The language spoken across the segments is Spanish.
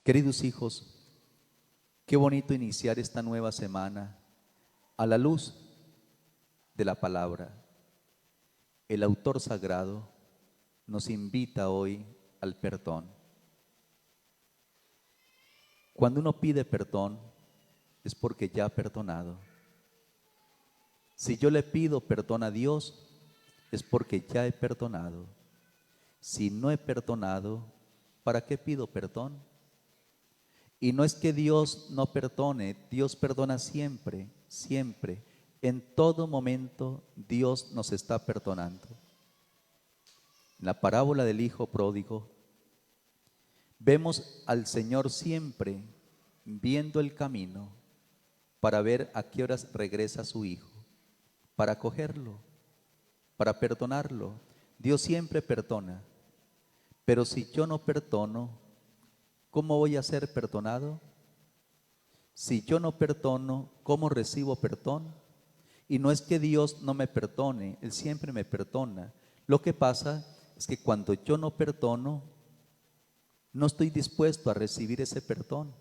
Queridos hijos, qué bonito iniciar esta nueva semana a la luz de la palabra. El autor sagrado nos invita hoy al perdón. Cuando uno pide perdón es porque ya ha perdonado. Si yo le pido perdón a Dios es porque ya he perdonado. Si no he perdonado, ¿para qué pido perdón? Y no es que Dios no perdone, Dios perdona siempre, siempre. En todo momento Dios nos está perdonando. En la parábola del hijo pródigo, vemos al Señor siempre viendo el camino para ver a qué horas regresa su hijo, para acogerlo, para perdonarlo. Dios siempre perdona, pero si yo no perdono, ¿cómo voy a ser perdonado? Si yo no perdono, ¿cómo recibo perdón? Y no es que Dios no me perdone, Él siempre me perdona. Lo que pasa es que cuando yo no perdono, no estoy dispuesto a recibir ese perdón.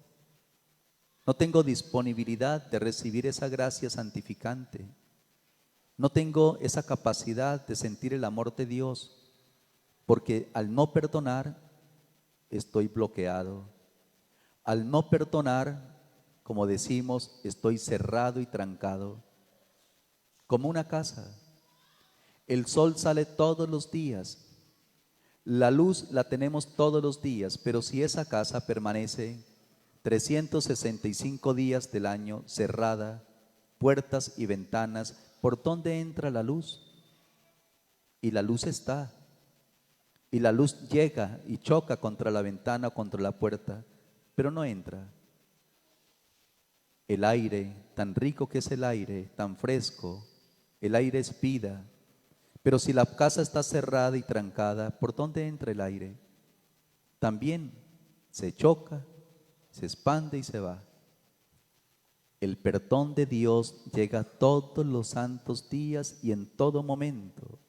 No tengo disponibilidad de recibir esa gracia santificante. No tengo esa capacidad de sentir el amor de Dios, porque al no perdonar, estoy bloqueado. Al no perdonar, como decimos, estoy cerrado y trancado. Como una casa. El sol sale todos los días. La luz la tenemos todos los días, pero si esa casa permanece 365 días del año cerrada, puertas y ventanas, ¿por dónde entra la luz? Y la luz está. Y la luz llega y choca contra la ventana o contra la puerta, pero no entra. El aire, tan rico que es el aire, tan fresco, el aire es vida. Pero si la casa está cerrada y trancada, ¿por dónde entra el aire? También se choca, se expande y se va. El perdón de Dios llega todos los santos días y en todo momento.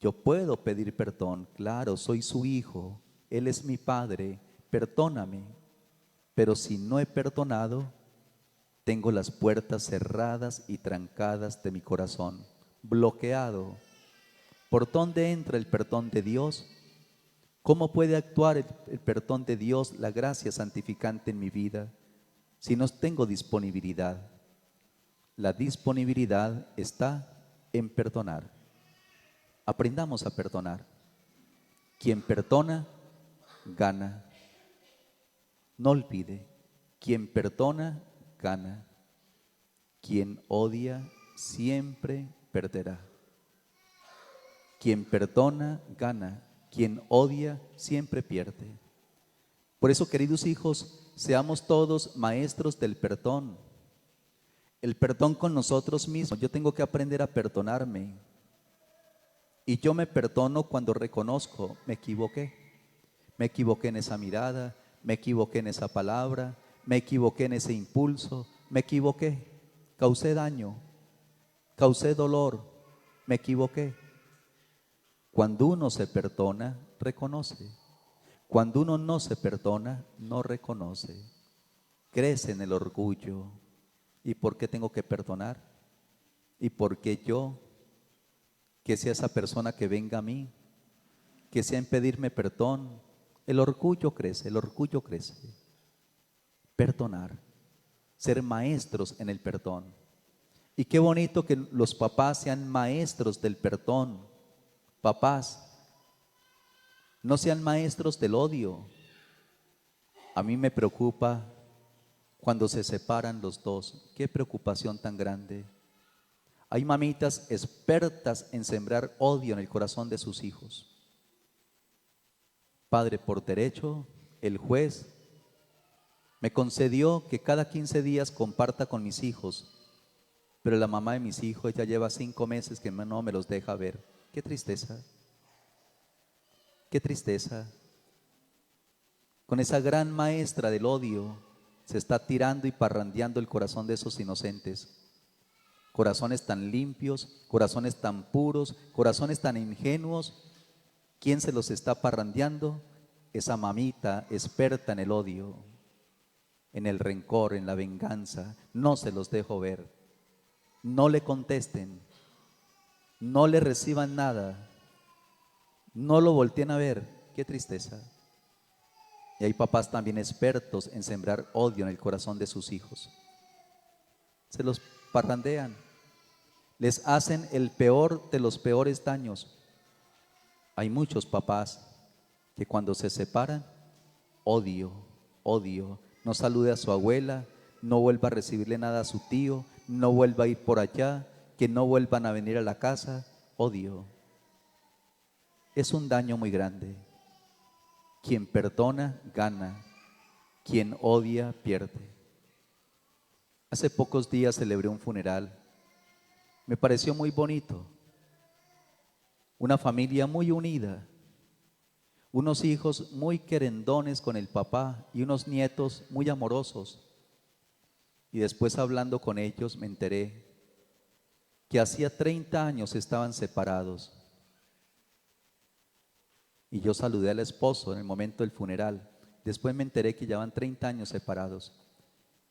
Yo puedo pedir perdón, claro, soy su hijo, Él es mi padre, perdóname. Pero si no he perdonado, tengo las puertas cerradas y trancadas de mi corazón, bloqueado. ¿Por dónde entra el perdón de Dios? ¿Cómo puede actuar el perdón de Dios, la gracia santificante en mi vida, si no tengo disponibilidad? La disponibilidad está en perdonar. Aprendamos a perdonar. Quien perdona, gana. No olvide, quien perdona, gana. Quien odia, siempre perderá. Quien perdona, gana. Quien odia, siempre pierde. Por eso, queridos hijos, seamos todos maestros del perdón. El perdón con nosotros mismos. Yo tengo que aprender a perdonarme. Y yo me perdono cuando reconozco, me equivoqué. Me equivoqué en esa mirada, me equivoqué en esa palabra, me equivoqué en ese impulso, me equivoqué. Causé daño, causé dolor, me equivoqué. Cuando uno se perdona, reconoce. Cuando uno no se perdona, no reconoce. Crece en el orgullo. ¿Y por qué tengo que perdonar? ¿Y por qué yo? Que sea esa persona que venga a mí, que sea en pedirme perdón. El orgullo crece, el orgullo crece. Perdonar, ser maestros en el perdón. Y qué bonito que los papás sean maestros del perdón. Papás, no sean maestros del odio. A mí me preocupa cuando se separan los dos. Qué preocupación tan grande. Hay mamitas expertas en sembrar odio en el corazón de sus hijos. Padre, por derecho, el juez me concedió que cada 15 días comparta con mis hijos, pero la mamá de mis hijos ya lleva 5 meses que no me los deja ver. Qué tristeza, qué tristeza. Con esa gran maestra del odio se está tirando y parrandeando el corazón de esos inocentes. Corazones tan limpios, corazones tan puros, corazones tan ingenuos. ¿Quién se los está parrandeando? esa mamita experta en el odio, en el rencor, en la venganza, no se los dejo ver. No le contesten, no le reciban nada, no lo volteen a ver. Qué tristeza. Y hay papás también expertos en sembrar odio en el corazón de sus hijos. Se los parrandean, les hacen el peor de los peores daños. Hay muchos papás que cuando se separan, odio, odio, no salude a su abuela, no vuelva a recibirle nada a su tío, no vuelva a ir por allá, que no vuelvan a venir a la casa, odio. Es un daño muy grande. Quien perdona, gana. Quien odia, pierde. Hace pocos días celebré un funeral. Me pareció muy bonito. Una familia muy unida. Unos hijos muy querendones con el papá y unos nietos muy amorosos. Y después hablando con ellos me enteré que hacía 30 años estaban separados. Y yo saludé al esposo en el momento del funeral. Después me enteré que llevan 30 años separados.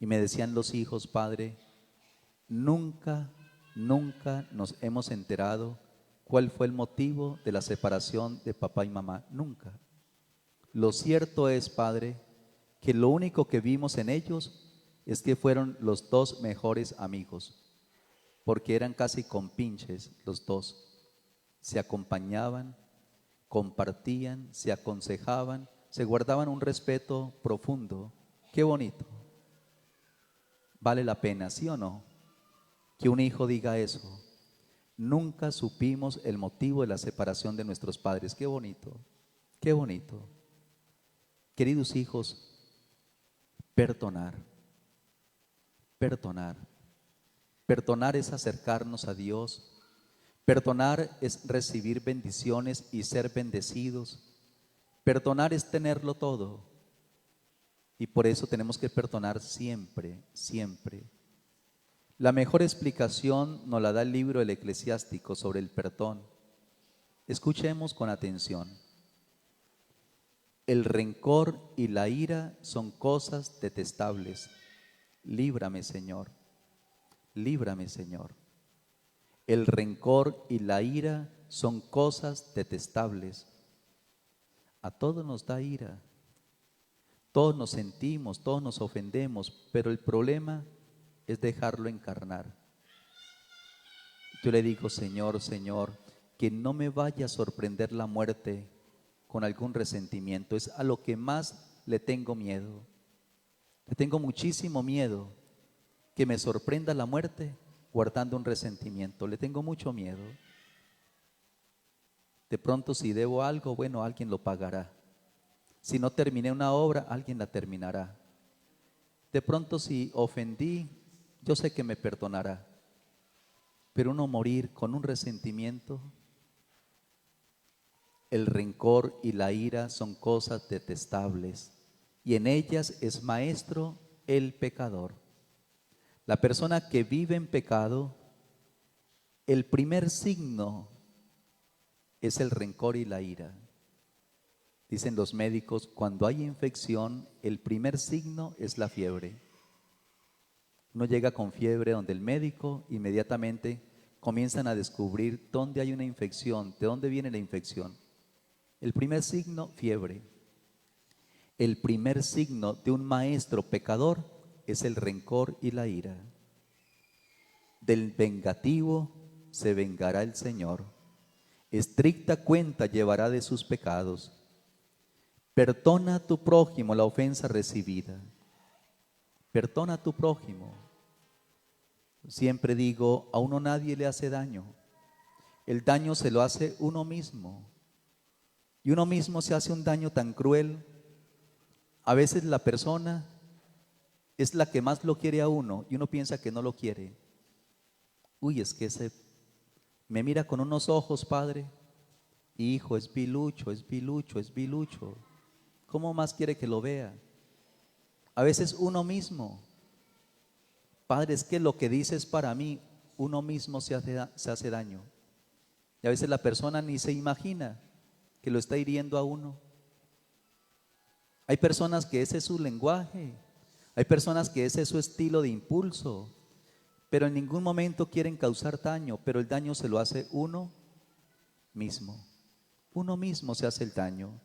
Y me decían los hijos: padre, nunca nos hemos enterado cuál fue el motivo de la separación de papá y mamá. Nunca. Lo cierto es, padre, que lo único que vimos en ellos es que fueron los dos mejores amigos, porque eran casi compinches los dos. Se acompañaban, compartían, se aconsejaban, se guardaban un respeto profundo. Qué bonito. Vale la pena, ¿sí o no? Que un hijo diga eso. Nunca supimos el motivo de la separación de nuestros padres. Qué bonito, qué bonito. Queridos hijos, perdonar, perdonar. Perdonar es acercarnos a Dios. Perdonar es recibir bendiciones y ser bendecidos. Perdonar es tenerlo todo. Y por eso tenemos que perdonar siempre, siempre. La mejor explicación nos la da el libro del Eclesiástico sobre el perdón. Escuchemos con atención. El rencor y la ira son cosas detestables. Líbrame, Señor. Líbrame, Señor. El rencor y la ira son cosas detestables. A todos nos da ira. Todos nos sentimos, todos nos ofendemos, pero el problema es dejarlo encarnar. Yo le digo: Señor, Señor, que no me vaya a sorprender la muerte con algún resentimiento. Es a lo que más le tengo miedo. Le tengo muchísimo miedo que me sorprenda la muerte guardando un resentimiento. Le tengo mucho miedo. De pronto, si debo algo, bueno, alguien lo pagará. Si no terminé una obra, alguien la terminará. De pronto, si ofendí, yo sé que me perdonará. Pero uno morir con un resentimiento, el rencor y la ira son cosas detestables, y en ellas es maestro el pecador. La persona que vive en pecado, el primer signo es el rencor y la ira. Dicen los médicos, cuando hay infección, el primer signo es la fiebre. Uno llega con fiebre donde el médico inmediatamente comienzan a descubrir dónde hay una infección, de dónde viene la infección. El primer signo, fiebre. El primer signo de un maestro pecador es el rencor y la ira. Del vengativo se vengará el Señor. Estricta cuenta llevará de sus pecados. Perdona a tu prójimo la ofensa recibida. Perdona a tu prójimo. Siempre digo, a uno nadie le hace daño. El daño se lo hace uno mismo. Y uno mismo se hace un daño tan cruel. A veces la persona es la que más lo quiere a uno y uno piensa que no lo quiere. Uy, es que ese me mira con unos ojos, padre. Hijo, es bilucho, es bilucho, es bilucho. ¿Cómo más quiere que lo vea? A veces uno mismo. Padre, es que lo que dices para mí, uno mismo se hace daño. Y a veces la persona ni se imagina que lo está hiriendo a uno. Hay personas que ese es su lenguaje, hay personas que ese es su estilo de impulso, pero en ningún momento quieren causar daño, pero el daño se lo hace uno mismo. Uno mismo se hace el daño.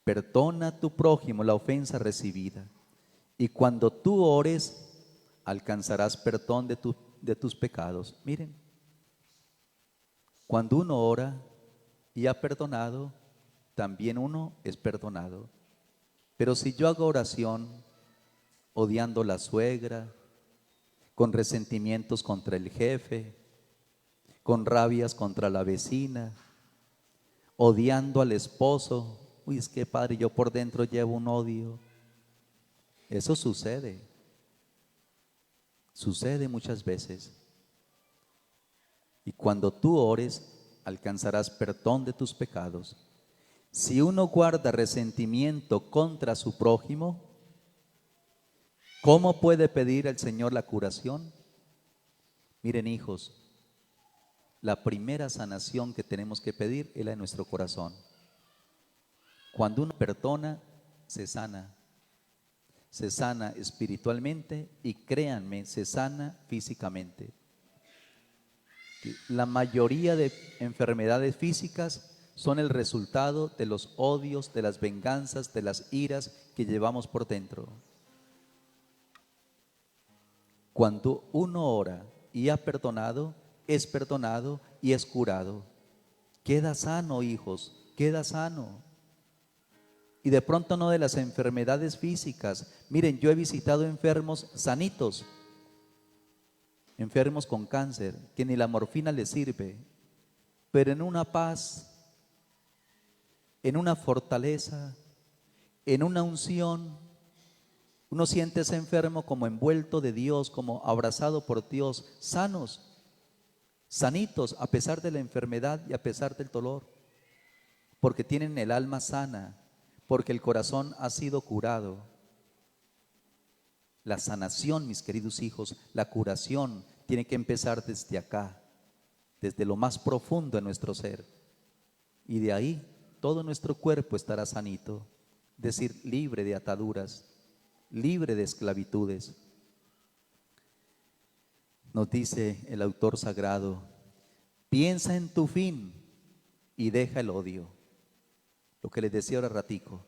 Perdona a tu prójimo la ofensa recibida, y cuando tú ores, alcanzarás perdón de tus pecados. Miren, cuando uno ora y ha perdonado, también uno es perdonado. Pero si yo hago oración odiando a la suegra, con resentimientos contra el jefe, con rabias contra la vecina, odiando al esposo, uy, es que padre, yo por dentro llevo un odio. Eso sucede muchas veces. Y cuando tú ores, alcanzarás perdón de tus pecados. Si uno guarda resentimiento contra su prójimo, ¿cómo puede pedir al Señor la curación? Miren, hijos, la primera sanación que tenemos que pedir es la de nuestro corazón. Cuando uno perdona, se sana espiritualmente y créanme, se sana físicamente. La mayoría de enfermedades físicas son el resultado de los odios, de las venganzas, de las iras que llevamos por dentro. Cuando uno ora y ha perdonado, es perdonado y es curado. Queda sano, hijos, queda sano. Y de pronto no de las enfermedades físicas. Miren, yo he visitado enfermos sanitos, enfermos con cáncer, que ni la morfina les sirve, pero en una paz, en una fortaleza, en una unción, uno siente ese enfermo como envuelto de Dios, como abrazado por Dios, sanos, sanitos a pesar de la enfermedad y a pesar del dolor, porque tienen el alma sana, porque el corazón ha sido curado. La sanación, mis queridos hijos, la curación tiene que empezar desde acá, desde lo más profundo de nuestro ser. Y de ahí todo nuestro cuerpo estará sanito, es decir, libre de ataduras, libre de esclavitudes. Nos dice el autor sagrado, piensa en tu fin y deja el odio. Lo que les decía ahora ratico,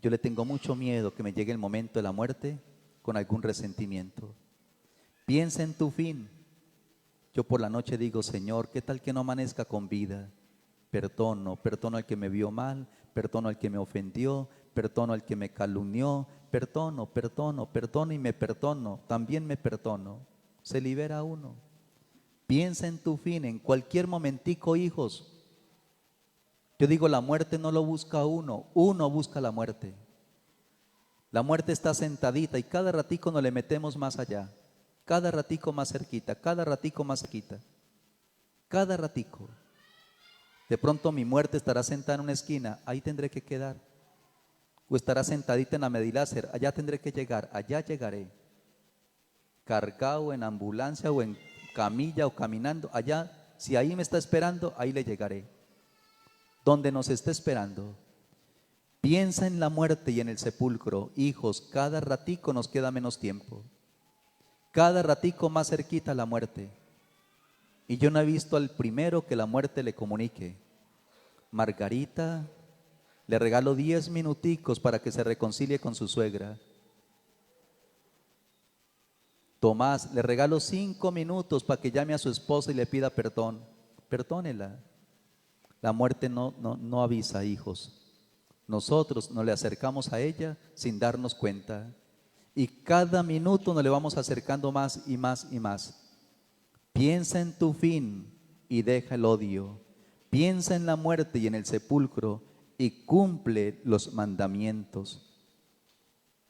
yo le tengo mucho miedo que me llegue el momento de la muerte con algún resentimiento. Piensa en tu fin. Yo por la noche digo, Señor, ¿qué tal que no amanezca con vida? Perdono al que me vio mal, perdono al que me ofendió, perdono al que me calumnió, perdono y me perdono, también me perdono. Se libera uno. Piensa en tu fin, en cualquier momentico, hijos. Yo digo, la muerte no lo busca uno busca la muerte. La muerte está sentadita y cada ratico nos le metemos más allá, cada ratico más cerquita, cada ratico más cerquita, cada ratico. De pronto mi muerte estará sentada en una esquina, ahí tendré que quedar. O estará sentadita en la Medilácer, allá tendré que llegar, allá llegaré. Cargado en ambulancia o en camilla o caminando, allá, si ahí me está esperando, ahí le llegaré. Donde nos esté esperando. Piensa en la muerte y en el sepulcro, hijos, cada ratico nos queda menos tiempo. Cada ratico más cerquita a la muerte. Y yo no he visto al primero que la muerte le comunique. Margarita, le regalo 10 minuticos para que se reconcilie con su suegra. Tomás, le regalo 5 minutos para que llame a su esposa y le pida perdón. Perdónela. La muerte no avisa, hijos. Nosotros nos le acercamos a ella sin darnos cuenta. Y cada minuto nos le vamos acercando más y más y más. Piensa en tu fin y deja el odio. Piensa en la muerte y en el sepulcro y cumple los mandamientos.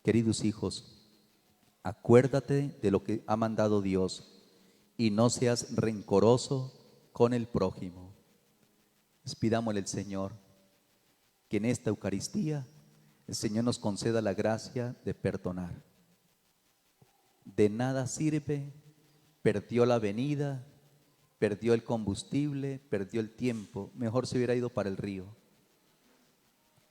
Queridos hijos, acuérdate de lo que ha mandado Dios y no seas rencoroso con el prójimo. Pidámosle al Señor que en esta Eucaristía el Señor nos conceda la gracia de perdonar. De nada sirve, perdió la venida, perdió el combustible, perdió el tiempo, mejor se hubiera ido para el río.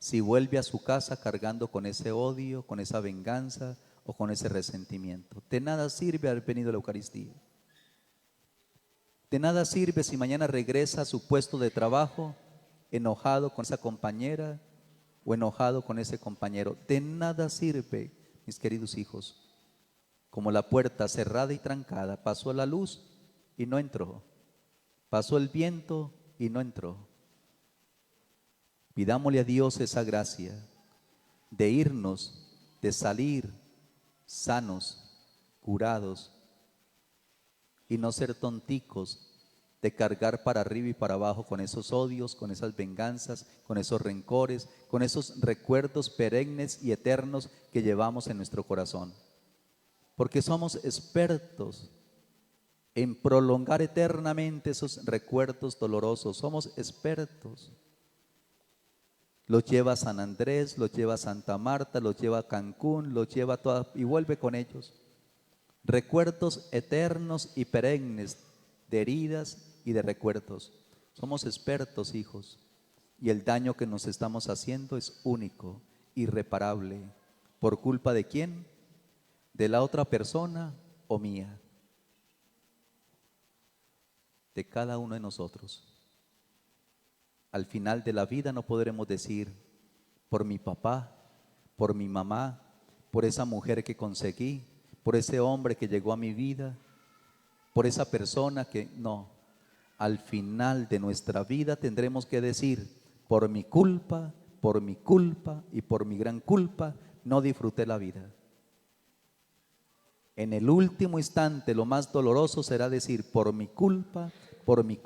si vuelve a su casa cargando con ese odio, con esa venganza o con ese resentimiento. De nada sirve haber venido a la Eucaristía. De nada sirve si mañana regresa a su puesto de trabajo enojado con esa compañera o enojado con ese compañero. De nada sirve, mis queridos hijos. Como la puerta cerrada y trancada, pasó la luz y no entró. Pasó el viento y no entró. Pidámosle a Dios esa gracia de irnos, de salir sanos, curados, y no ser tonticos de cargar para arriba y para abajo con esos odios, con esas venganzas, con esos rencores, con esos recuerdos perennes y eternos que llevamos en nuestro corazón. Porque somos expertos en prolongar eternamente esos recuerdos dolorosos, somos expertos. Los lleva a San Andrés, los lleva a Santa Marta, los lleva a Cancún, los lleva a todas y vuelve con ellos. Recuerdos eternos y perennes de heridas y de recuerdos. Somos expertos, hijos, y el daño que nos estamos haciendo es único, irreparable. ¿Por culpa de quién? ¿De la otra persona o mía? De cada uno de nosotros. Al final de la vida no podremos decir, por mi papá, por mi mamá, por esa mujer que conseguí, por ese hombre que llegó a mi vida, por esa persona que no. Al final de nuestra vida tendremos que decir, por mi culpa y por mi gran culpa, no disfruté la vida. En el último instante, lo más doloroso será decir, por mi culpa, por mi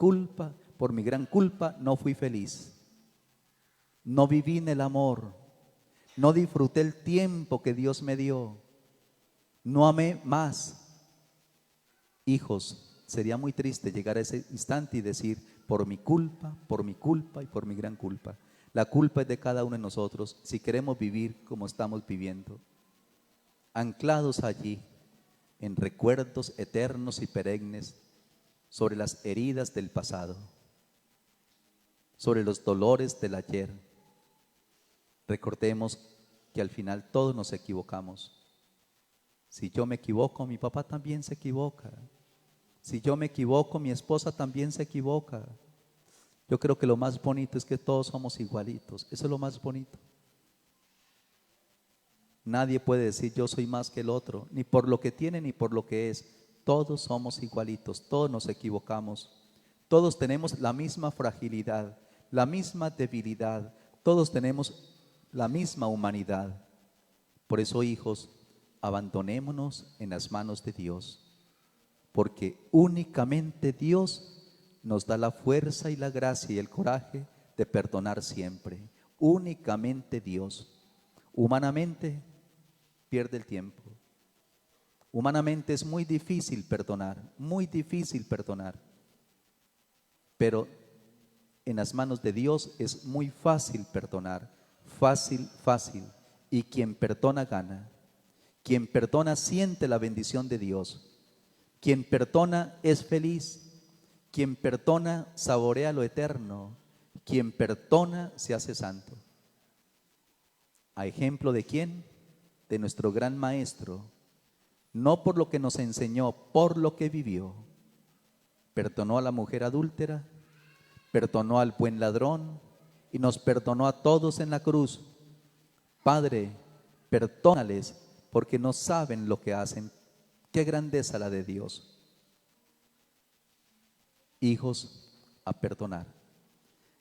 gran culpa, no fui feliz. No viví en el amor, no disfruté el tiempo que Dios me dio, no amé más. Hijos, sería muy triste llegar a ese instante y decir, por mi culpa y por mi gran culpa. La culpa es de cada uno de nosotros si queremos vivir como estamos viviendo, anclados allí en recuerdos eternos y perennes sobre las heridas del pasado, sobre los dolores del ayer. Recordemos que al final todos nos equivocamos. Si yo me equivoco, mi papá también se equivoca. Si yo me equivoco, mi esposa también se equivoca. Yo creo que lo más bonito es que todos somos igualitos. Eso es lo más bonito. Nadie puede decir yo soy más que el otro, ni por lo que tiene ni por lo que es. Todos somos igualitos, todos nos equivocamos. Todos tenemos la misma fragilidad, la misma debilidad. Todos tenemos la misma humanidad. Por eso, hijos, abandonémonos en las manos de Dios. Porque únicamente Dios nos da la fuerza y la gracia y el coraje de perdonar siempre. Únicamente Dios. Humanamente pierde el tiempo. Humanamente es muy difícil perdonar, muy difícil perdonar. Pero en las manos de Dios es muy fácil perdonar, fácil, fácil. Y quien perdona gana. Quien perdona siente la bendición de Dios. Quien perdona es feliz, quien perdona saborea lo eterno, quien perdona se hace santo. ¿A ejemplo de quién? De nuestro gran maestro, no por lo que nos enseñó, por lo que vivió. Perdonó a la mujer adúltera, perdonó al buen ladrón y nos perdonó a todos en la cruz. Padre, perdónales porque no saben lo que hacen. Qué grandeza la de Dios. Hijos, a perdonar.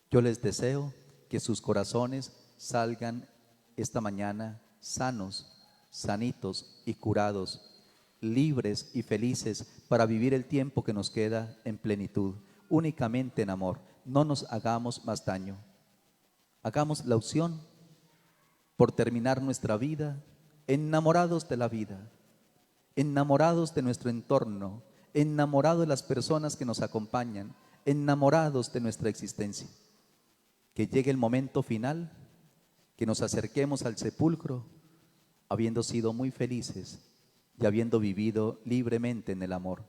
Yo les deseo que sus corazones salgan esta mañana sanos, sanitos y curados, libres y felices para vivir el tiempo que nos queda en plenitud, únicamente en amor. No nos hagamos más daño. Hagamos la opción por terminar nuestra vida enamorados de la vida, enamorados de nuestro entorno, enamorados de las personas que nos acompañan, enamorados de nuestra existencia. Que llegue el momento final, que nos acerquemos al sepulcro, habiendo sido muy felices y habiendo vivido libremente en el amor.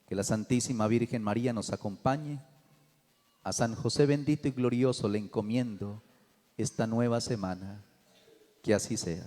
Que la Santísima Virgen María nos acompañe. A San José bendito y glorioso le encomiendo esta nueva semana. Que así sea.